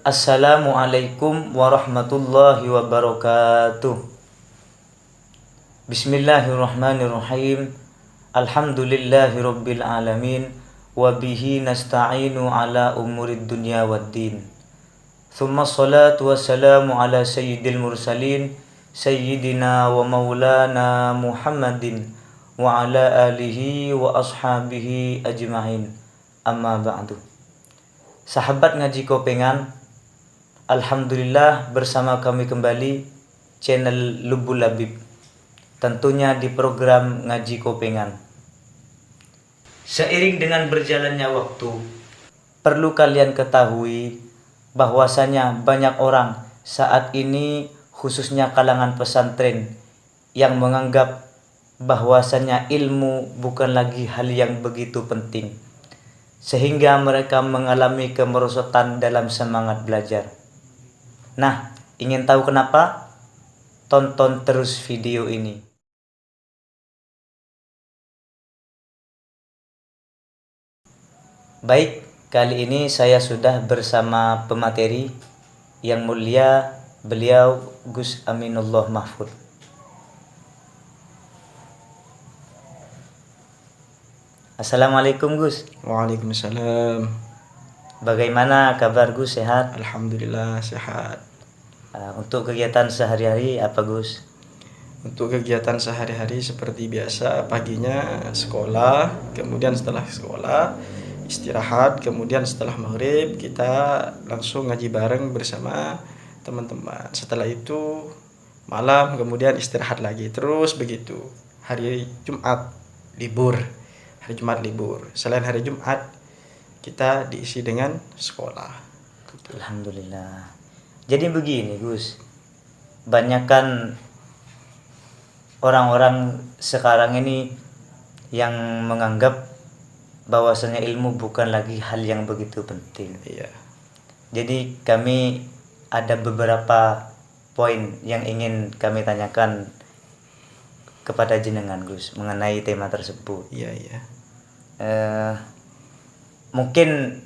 Assalamualaikum warahmatullahi wabarakatuh. Bismillahirrahmanirrahim. Alhamdulillahirabbil alamin wa bihi nasta'inu ala umurid dunya waddin. Tsumma shalatu wassalamu ala sayyidil mursalin sayyidina wa maulana Muhammadin wa ala alihi wa ashabihi ajma'in. Amma ba'du. Sahabat ngaji Kopengan, alhamdulillah bersama kami kembali channel Lubul Labib, tentunya di program Ngaji Kopengan. Seiring dengan berjalannya waktu, perlu kalian ketahui bahwasanya banyak orang saat ini, khususnya kalangan pesantren, yang menganggap bahwasanya ilmu bukan lagi hal yang begitu penting, sehingga mereka mengalami kemerosotan dalam semangat belajar. Nah, ingin tahu kenapa? Tonton terus video ini. Baik, kali ini saya sudah bersama pemateri yang mulia, beliau Gus Aminullah Mahfud. Assalamualaikum Gus. Waalaikumsalam. Bagaimana kabar Gus, sehat? Alhamdulillah sehat. Untuk kegiatan sehari-hari apa Gus? Untuk kegiatan sehari-hari seperti biasa, paginya sekolah, kemudian setelah sekolah istirahat, kemudian setelah maghrib kita langsung ngaji bareng bersama teman-teman. Setelah itu malam kemudian istirahat lagi, terus begitu. Hari Jumat libur. Selain hari Jumat kita diisi dengan sekolah. Alhamdulillah. Jadi begini Gus, banyakkan orang-orang sekarang ini yang menganggap bahwasanya ilmu bukan lagi hal yang begitu penting. Iya. Jadi kami ada beberapa poin yang ingin kami tanyakan kepada jenengan Gus mengenai tema tersebut. Iya. Mungkin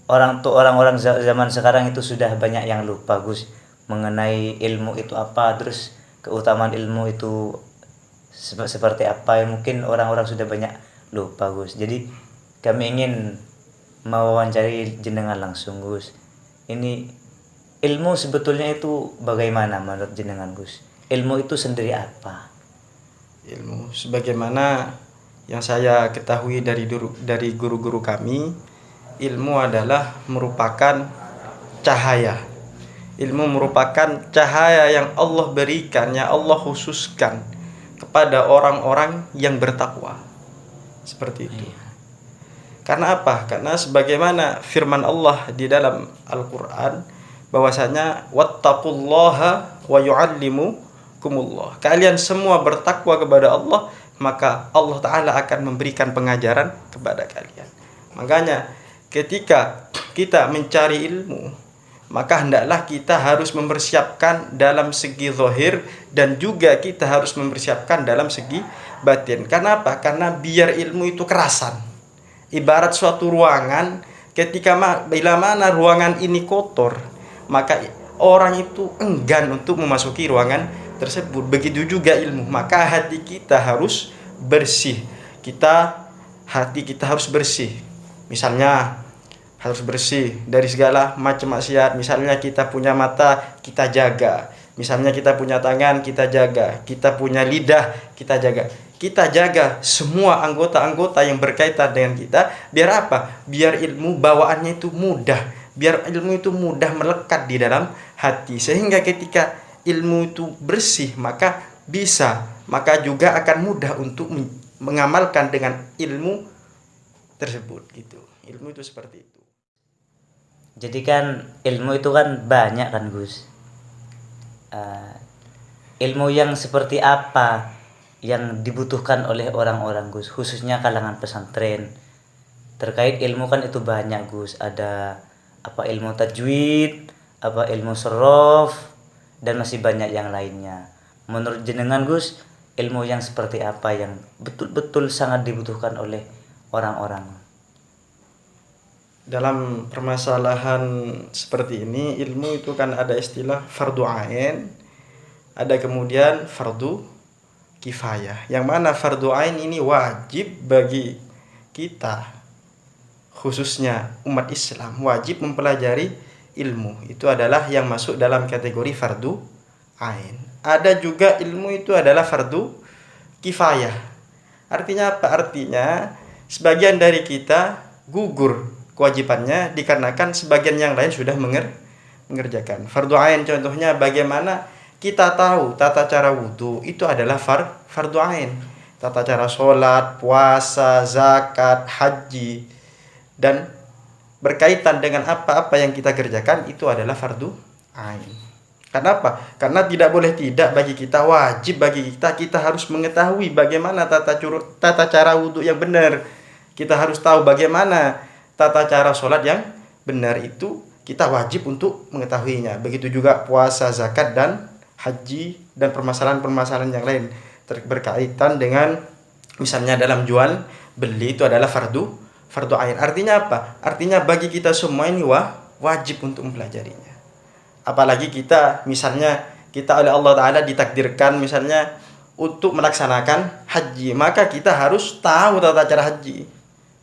orang-orang zaman sekarang itu sudah banyak yang lupa Gus mengenai ilmu itu apa, terus keutamaan ilmu itu seperti apa. Mungkin orang-orang sudah banyak lupa Gus. Jadi kami ingin mewawancari jenengan langsung Gus. Ini ilmu sebetulnya itu bagaimana menurut jenengan Gus? Ilmu itu sendiri apa? Ilmu sebagaimana yang saya ketahui dari guru-guru kami, ilmu adalah merupakan cahaya. Ilmu merupakan cahaya yang Allah berikan, yang Allah khususkan kepada orang-orang yang bertakwa. Seperti itu. Karena apa? Karena sebagaimana firman Allah di dalam Al-Quran, bahwasanya wattaqullaha wa yu'allimukumullah. Kalian semua bertakwa kepada Allah, maka Allah Ta'ala akan memberikan pengajaran kepada kalian. Makanya ketika kita mencari ilmu, maka hendaklah kita harus mempersiapkan dalam segi zahir dan juga kita harus mempersiapkan dalam segi batin. Karena apa? Karena biar ilmu itu kerasan. Ibarat suatu ruangan, ketika bila mana ruangan ini kotor, maka orang itu enggan untuk memasuki ruangan tersebut. Begitu juga ilmu, maka hati kita harus bersih. Hati kita harus bersih. Misalnya harus bersih dari segala macam maksiat. Misalnya kita punya mata, kita jaga. Misalnya kita punya tangan, kita jaga. Kita punya lidah, kita jaga. Kita jaga semua anggota-anggota yang berkaitan dengan kita. Biar apa? Biar ilmu bawaannya itu mudah. Biar ilmu itu mudah melekat di dalam hati. Sehingga ketika ilmu itu bersih, maka juga akan mudah untuk mengamalkan dengan ilmu tersebut gitu. Ilmu itu seperti itu. Jadi kan ilmu itu kan banyak kan Gus. Ilmu yang seperti apa yang dibutuhkan oleh orang-orang Gus, khususnya kalangan pesantren? Terkait ilmu kan itu banyak Gus. Ada apa ilmu tajwid, apa ilmu sorof, dan masih banyak yang lainnya. Menurut jenengan Gus, ilmu yang seperti apa yang betul-betul sangat dibutuhkan oleh orang-orang? dalam permasalahan seperti ini, ilmu itu kan ada istilah fardu ain, ada kemudian fardu kifayah. Yang mana fardu ain ini wajib bagi kita, khususnya umat Islam, wajib mempelajari ilmu. Itu adalah yang masuk dalam kategori fardu ain. Ada juga ilmu itu adalah fardu kifayah. Artinya apa? Artinya sebagian dari kita gugur kewajibannya dikarenakan sebagian yang lain sudah mengerjakan. Fardu ain contohnya bagaimana kita tahu tata cara wudhu itu adalah fardu ain. Tata cara sholat, puasa, zakat, haji, dan berkaitan dengan apa-apa yang kita kerjakan itu adalah fardu ain. Kenapa? Karena tidak boleh tidak bagi kita, wajib bagi kita harus mengetahui bagaimana tata cara wudhu yang benar. Kita harus tahu bagaimana tata cara sholat yang benar, itu kita wajib untuk mengetahuinya. Begitu juga puasa, zakat, dan haji, dan permasalahan-permasalahan yang lain berkaitan dengan misalnya dalam jual beli itu adalah fardu ain. Artinya apa? Artinya bagi kita semua ini wajib untuk mempelajarinya. Apalagi kita misalnya kita oleh Allah Ta'ala ditakdirkan misalnya untuk melaksanakan haji, maka kita harus tahu tata cara haji.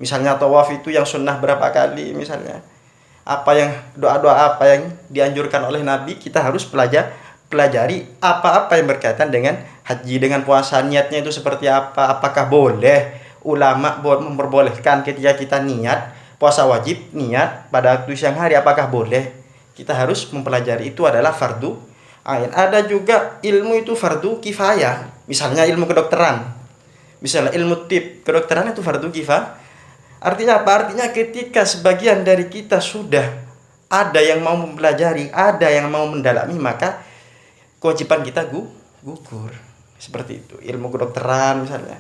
Misalnya tawaf itu yang sunnah berapa kali, misalnya apa yang doa-doa apa yang dianjurkan oleh Nabi, kita harus pelajari apa-apa yang berkaitan dengan haji. Dengan puasa, niatnya itu seperti apa, apakah boleh, ulama memperbolehkan ketika kita niat puasa wajib, niat pada waktu siang hari, apakah boleh, kita harus mempelajari. Itu adalah fardu ain. Ada juga ilmu itu fardu kifayah, misalnya ilmu kedokteran, misalnya ilmu tib, kedokteran itu fardu kifayah. Artinya apa? Artinya ketika sebagian dari kita sudah ada yang mau mempelajari, ada yang mau mendalami, maka kewajiban kita gugur. Seperti itu. Ilmu kedokteran misalnya.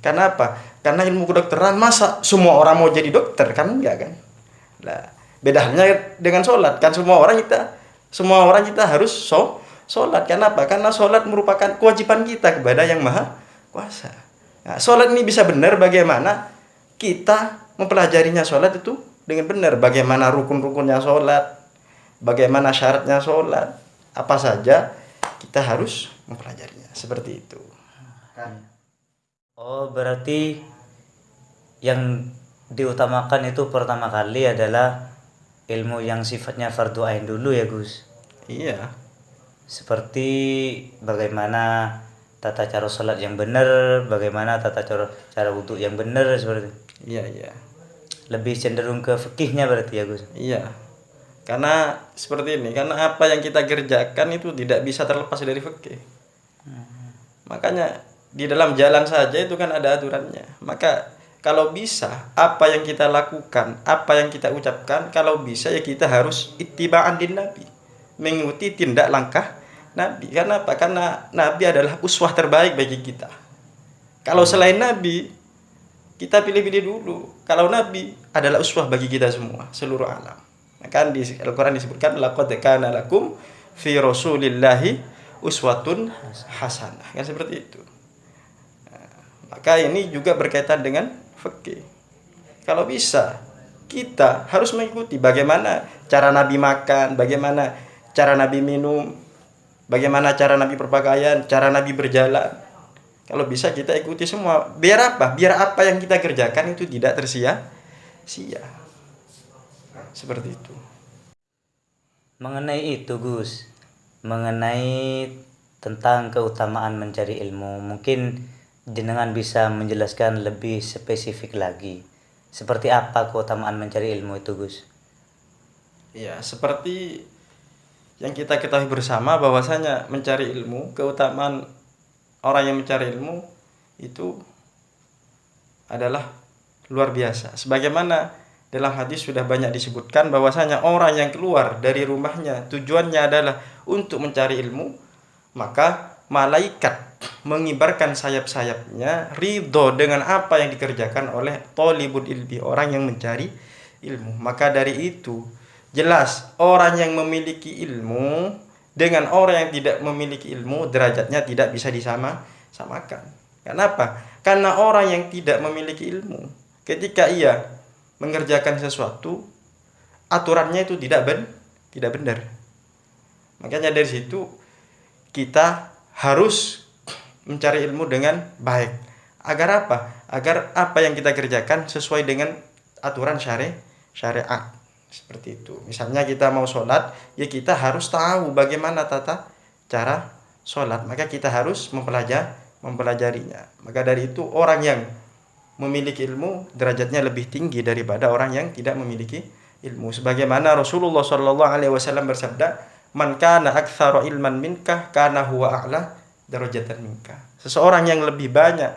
Karena apa? Karena ilmu kedokteran masa semua orang mau jadi dokter? Kan enggak kan? Nah, bedanya dengan sholat. Kan semua orang kita harus sholat. Kenapa? Karena sholat merupakan kewajiban kita kepada yang maha kuasa. Nah, sholat ini bisa benar bagaimana kita mempelajarinya sholat itu dengan benar. Bagaimana rukun-rukunnya sholat, bagaimana syaratnya sholat, apa saja kita harus mempelajarinya. Seperti itu. Oh, berarti yang diutamakan itu pertama kali adalah ilmu yang sifatnya fardu ain dulu ya Gus. Iya. Seperti bagaimana tata cara sholat yang benar, bagaimana tata cara wudhu yang benar, seperti itu. Iya. Lebih cenderung ke fikihnya berarti ya Gus. Iya. Karena seperti ini, karena apa yang kita kerjakan itu tidak bisa terlepas dari fikih. Makanya di dalam jalan saja itu kan ada aturannya. Maka kalau bisa apa yang kita lakukan, apa yang kita ucapkan, kalau bisa ya kita harus ittiba'an din Nabi, mengikuti tindak langkah Nabi. Karena apa? Karena Nabi adalah uswah terbaik bagi kita. Kalau selain Nabi, kita pilih-pilih dulu. Kalau Nabi adalah uswah bagi kita semua, seluruh alam. Maka di Al-Quran disebutkan laqad kana lakum fi rasulillahi uswatun hasanah. Kan seperti itu. Nah, maka ini juga berkaitan dengan fikih. Kalau bisa kita harus mengikuti bagaimana cara Nabi makan, bagaimana cara Nabi minum, bagaimana cara Nabi berpakaian, cara Nabi berjalan. Kalau bisa kita ikuti semua. Biar apa? Biar apa yang kita kerjakan itu tidak tersia-sia. Seperti itu. Mengenai itu Gus, mengenai tentang keutamaan mencari ilmu, mungkin jenengan bisa menjelaskan lebih spesifik lagi. Seperti apa keutamaan mencari ilmu itu Gus? Ya, seperti yang kita ketahui bersama bahwasanya mencari ilmu, keutamaan orang yang mencari ilmu itu adalah luar biasa. Sebagaimana dalam hadis sudah banyak disebutkan bahwasanya orang yang keluar dari rumahnya tujuannya adalah untuk mencari ilmu, maka malaikat mengibarkan sayap-sayapnya ridho dengan apa yang dikerjakan oleh thalibul ilmi, orang yang mencari ilmu. Maka dari itu jelas orang yang memiliki ilmu dengan orang yang tidak memiliki ilmu derajatnya tidak bisa disamakan. Kenapa? Karena orang yang tidak memiliki ilmu ketika ia mengerjakan sesuatu aturannya itu tidak benar. Makanya dari situ kita harus mencari ilmu dengan baik. Agar apa? Agar apa yang kita kerjakan sesuai dengan aturan syariat. Seperti itu. Misalnya kita mau sholat, ya kita harus tahu bagaimana tata cara sholat. Maka kita harus mempelajarinya. Maka dari itu orang yang memiliki ilmu derajatnya lebih tinggi daripada orang yang tidak memiliki ilmu. Sebagaimana Rasulullah Shallallahu Alaihi Wasallam bersabda, "Man kana aktsaru ilman minka, kana huwa a'la darajatan minka." Seseorang yang lebih banyak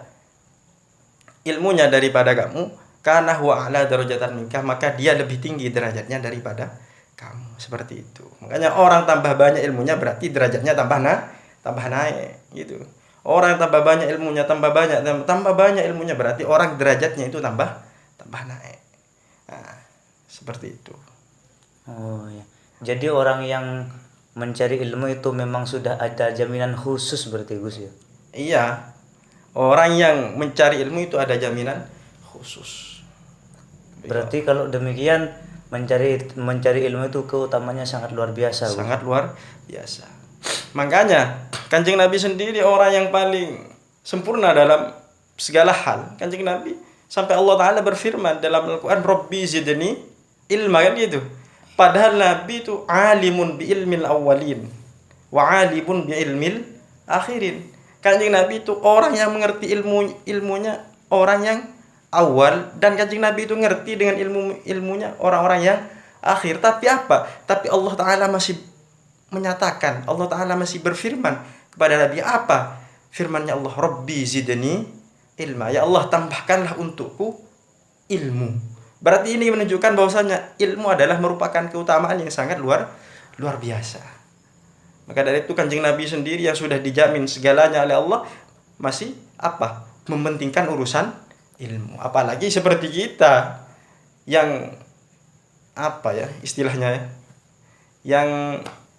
ilmunya daripada kamu, kana huwa a'la darajatan minka, maka dia lebih tinggi derajatnya daripada kamu. Seperti itu. Makanya orang tambah banyak ilmunya berarti derajatnya tambah naik gitu. Orang yang tambah banyak ilmunya berarti orang derajatnya itu tambah naik. Nah, seperti itu. Oh ya. Jadi orang yang mencari ilmu itu memang sudah ada jaminan khusus berarti Gus ya. Iya. Orang yang mencari ilmu itu ada jaminan khusus. Berarti kalau demikian mencari ilmu itu keutamanya sangat luar biasa. Gus. Sangat luar biasa. Makanya Kanjeng Nabi sendiri orang yang paling sempurna dalam segala hal. Kanjeng Nabi sampai Allah Ta'ala berfirman dalam Al-Quran, Rabbi zidni ilma, kan gitu. Padahal Nabi itu alimun bi ilmil awwalin wa alimun bi ilmil akhirin. Kanjeng Nabi itu orang yang mengerti ilmunya orang yang awal, dan Kanjeng Nabi itu ngerti dengan ilmunya orang-orang yang akhir. Tapi apa? Tapi Allah Ta'ala masih menyatakan, Allah Ta'ala masih berfirman kepada Nabi apa? Firmannya Allah, Rabbi zidni ilma. Ya Allah, tambahkanlah untukku ilmu. Berarti ini menunjukkan bahwasanya ilmu adalah merupakan keutamaan yang sangat luar biasa. Maka dari itu Kanjeng Nabi sendiri yang sudah dijamin segalanya oleh Allah masih apa? Mementingkan urusan ilmu. Apalagi seperti kita yang apa ya istilahnya ya, yang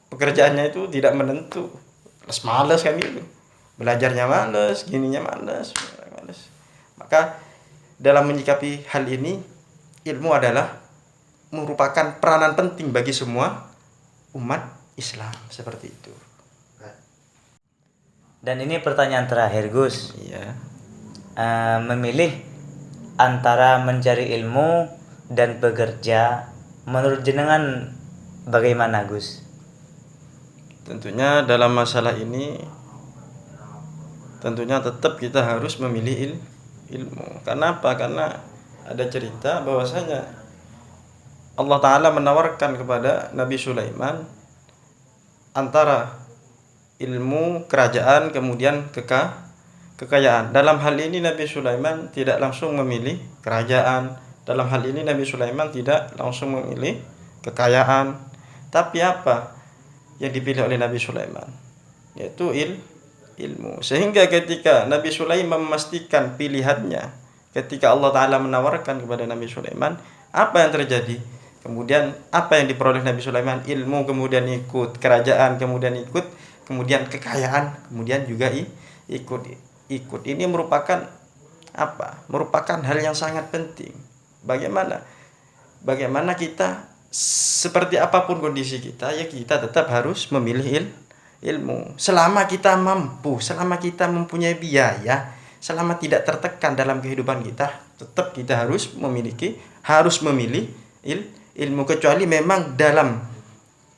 pekerjaannya itu tidak menentu, males kan gitu. Belajarnya males, gininya males. Maka dalam menyikapi hal ini, ilmu adalah merupakan peranan penting bagi semua umat Islam, seperti itu. Dan ini pertanyaan terakhir Gus. Iya. Memilih antara mencari ilmu dan bekerja, menurut jenengan bagaimana Gus? Tentunya dalam masalah ini tentunya tetap kita harus memilih ilmu. Karena apa? Karena ada cerita bahwasanya Allah Ta'ala menawarkan kepada Nabi Sulaiman antara ilmu kerajaan kemudian kekayaan. Dalam hal ini Nabi Sulaiman tidak langsung memilih kerajaan. Dalam hal ini Nabi Sulaiman tidak langsung memilih kekayaan. Tapi apa yang dipilih oleh Nabi Sulaiman? Yaitu ilmu. Sehingga ketika Nabi Sulaiman memastikan pilihannya, ketika Allah Ta'ala menawarkan kepada Nabi Sulaiman, apa yang terjadi? Kemudian apa yang diperoleh Nabi Sulaiman? Ilmu, kemudian ikut kerajaan, kemudian ikut, kemudian kekayaan, kemudian juga ikut. Ini merupakan apa? Merupakan hal yang sangat penting. Bagaimana kita, seperti apapun kondisi kita, ya kita tetap harus memilih ilmu. Selama kita mampu, selama kita mempunyai biaya, selama tidak tertekan dalam kehidupan kita, tetap kita harus memilih ilmu. Kecuali memang dalam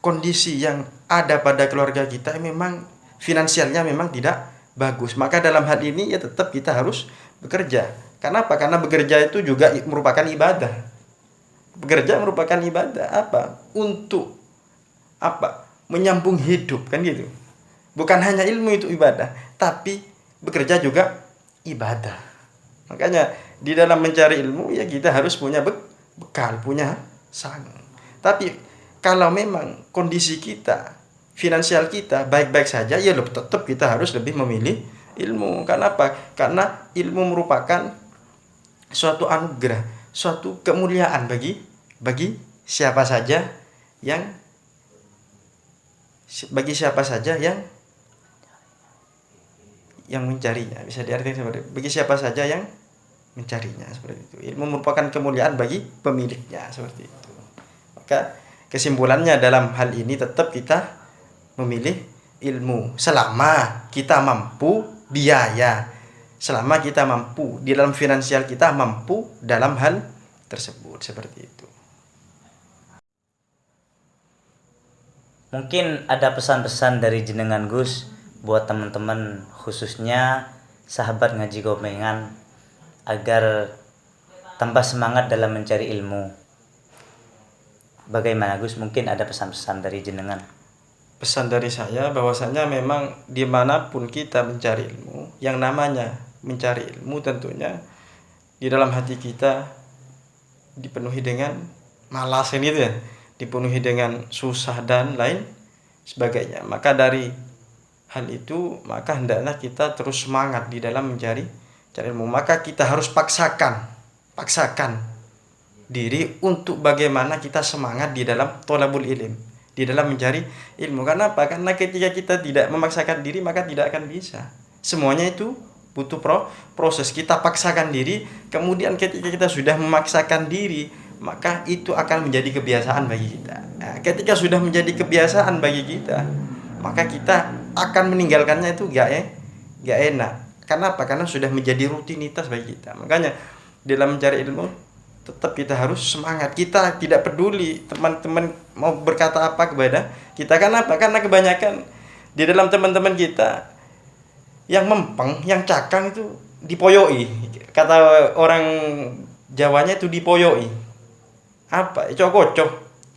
kondisi yang ada pada keluarga kita memang finansialnya memang tidak bagus, maka dalam hal ini ya tetap kita harus bekerja. Kenapa? Karena bekerja itu juga merupakan ibadah. Bekerja merupakan ibadah apa? Untuk apa? Menyambung hidup, kan gitu. Bukan hanya ilmu itu ibadah, tapi bekerja juga ibadah. Makanya di dalam mencari ilmu ya kita harus punya bekal, punya sang. Tapi kalau memang kondisi kita, finansial kita baik-baik saja, ya tetap kita harus lebih memilih ilmu. Karena apa? Karena ilmu merupakan suatu anugerah, suatu kemuliaan bagi siapa saja yang mencarinya. Bisa diartikan seperti bagi siapa saja yang mencarinya, seperti itu. Ilmu merupakan kemuliaan bagi pemiliknya, seperti itu. Maka kesimpulannya dalam hal ini tetap kita memilih ilmu selama kita mampu biaya, selama kita mampu di dalam finansial, kita mampu dalam hal tersebut, seperti itu. Mungkin ada pesan-pesan dari jenengan Gus buat teman-teman, khususnya sahabat ngaji gomengan, agar tambah semangat dalam mencari ilmu. Bagaimana Gus? Mungkin ada pesan-pesan dari jenengan. Pesan dari saya bahwasanya memang dimanapun kita mencari ilmu, yang namanya mencari ilmu tentunya di dalam hati kita dipenuhi dengan malas ini ya, dipenuhi dengan susah dan lain sebagainya. Maka dari hal itu, maka hendaknya kita terus semangat di dalam mencari ilmu. Maka kita harus paksakan diri untuk bagaimana kita semangat di dalam thalabul ilm, di dalam mencari ilmu. Karena apa? Karena ketika kita tidak memaksakan diri, maka tidak akan bisa. Semuanya itu butuh proses. Kita paksakan diri, kemudian ketika kita sudah memaksakan diri, maka itu akan menjadi kebiasaan bagi kita. Nah, ketika sudah menjadi kebiasaan bagi kita, maka kita akan meninggalkannya itu gak enak. Karena apa? Karena sudah menjadi rutinitas bagi kita. Makanya dalam mencari ilmu tetap kita harus semangat. Kita tidak peduli teman-teman mau berkata apa kepada kita. Karena apa? Karena kebanyakan di dalam teman-teman kita yang mempeng, yang cakang itu dipoyoi. Kata orang Jawanya itu dipoyoi. Apa? Cocok.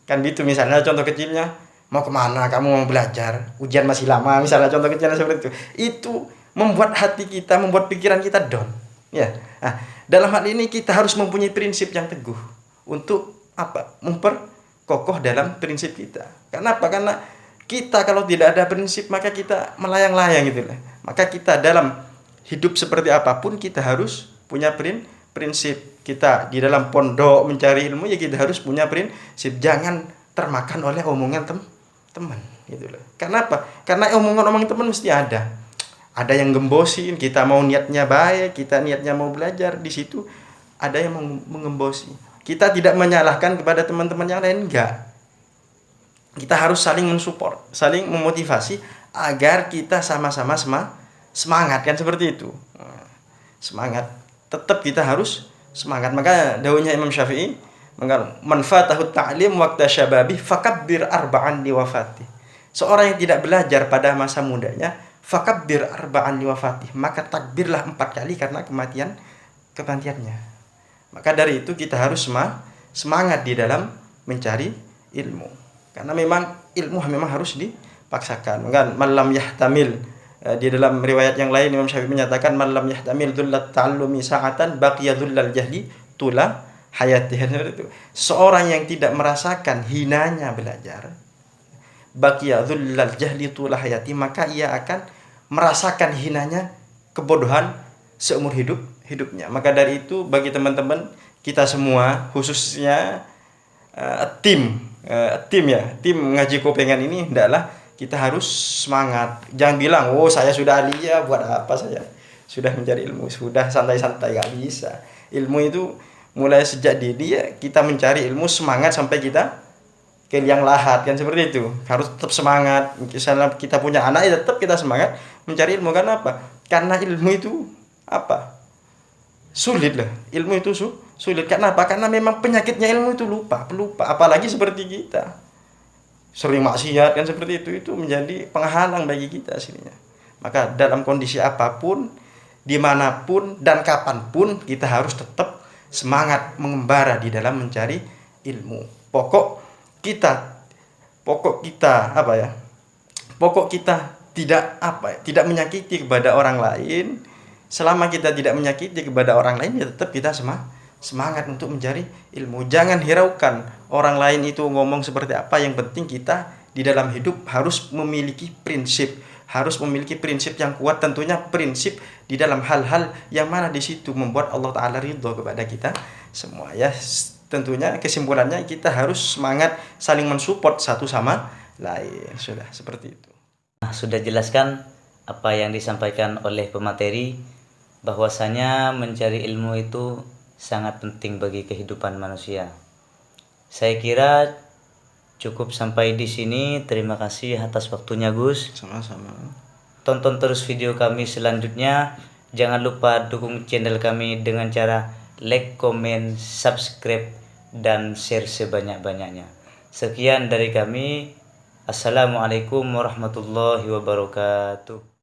Kan gitu misalnya contoh kecilnya, mau kemana kamu, mau belajar, ujian masih lama, misalnya contoh kecilnya seperti itu. Itu membuat hati kita, membuat pikiran kita down. Ya. Nah, dalam hal ini kita harus mempunyai prinsip yang teguh untuk apa? Memperkokoh dalam prinsip kita. Karena apa? Karena kita kalau tidak ada prinsip, maka kita melayang-layang gitu lah. Maka kita dalam hidup seperti apapun kita harus punya prinsip. Kita di dalam pondok mencari ilmu, ya kita harus punya prinsip, jangan termakan oleh omongan teman gitu loh. Karena apa? Karena omongan teman mesti ada yang gembosin. Kita mau niatnya baik, kita niatnya mau belajar, di situ ada yang mengembosi. Kita tidak menyalahkan kepada teman-teman yang lain, enggak. Kita harus saling mensupport, saling memotivasi agar kita sama-sama semangat, kan seperti itu. Semangat, tetap kita harus semangat. Maka dawuhnya Imam Syafi'i, man fatahu ta'lim waqta syababi fakabbir arba'an li wafati. Seorang yang tidak belajar pada masa mudanya, fakabbir arba'an li wafati, maka takbirlah 4 kali karena kematiannya. Maka dari itu kita harus semangat di dalam mencari ilmu. Karena memang ilmu memang harus dipaksakan. Kan malam yahtamil, di dalam riwayat yang lain Imam Syafi'i menyatakan malam yahtamil dzullat ta'allumi sa'atan baqiya dzullal jahli tula hayatihi. Seorang yang tidak merasakan hinanya belajar, baqiya dzullal jahli tula hayati, maka ia akan merasakan hinanya kebodohan seumur hidupnya. Maka dari itu bagi teman-teman kita semua, khususnya tim ngaji kopengan ini, hendaklah kita harus semangat. Jangan bilang, oh saya sudah ahli ya, buat apa saya sudah mencari ilmu, sudah santai-santai, gak bisa. Ilmu itu mulai sejak dini ya, kita mencari ilmu semangat sampai kita ke liang lahat, kan seperti itu. Harus tetap semangat. Misalnya kita punya anak, ya tetap kita semangat mencari ilmu. Karena apa? Karena ilmu itu apa? Sulit lah. Ilmu itu sulit. Karena apa? Karena memang penyakitnya ilmu itu pelupa. Apalagi seperti kita sering maksiat, kan seperti itu menjadi penghalang bagi kita aslinya. Maka dalam kondisi apapun, dimanapun dan kapanpun, kita harus tetap semangat mengembara di dalam mencari ilmu. Pokok kita tidak menyakiti kepada orang lain. Selama kita tidak menyakiti kepada orang lain, ya tetap kita semangat untuk mencari ilmu. Jangan hiraukan orang lain itu ngomong seperti apa. Yang penting kita di dalam hidup harus memiliki prinsip yang kuat. Tentunya prinsip di dalam hal-hal yang mana di situ membuat Allah Ta'ala ridho kepada kita semua. Ya, tentunya kesimpulannya kita harus semangat saling mensupport satu sama lain. Sudah seperti itu. Sudah jelaskan apa yang disampaikan oleh pemateri. bahwasanya mencari ilmu itu sangat penting bagi kehidupan manusia. Saya kira cukup sampai di sini. Terima kasih atas waktunya, Gus. Sama-sama. Tonton terus video kami selanjutnya. Jangan lupa dukung channel kami dengan cara like, comment, subscribe, dan share sebanyak-banyaknya. Sekian dari kami. Assalamualaikum warahmatullahi wabarakatuh.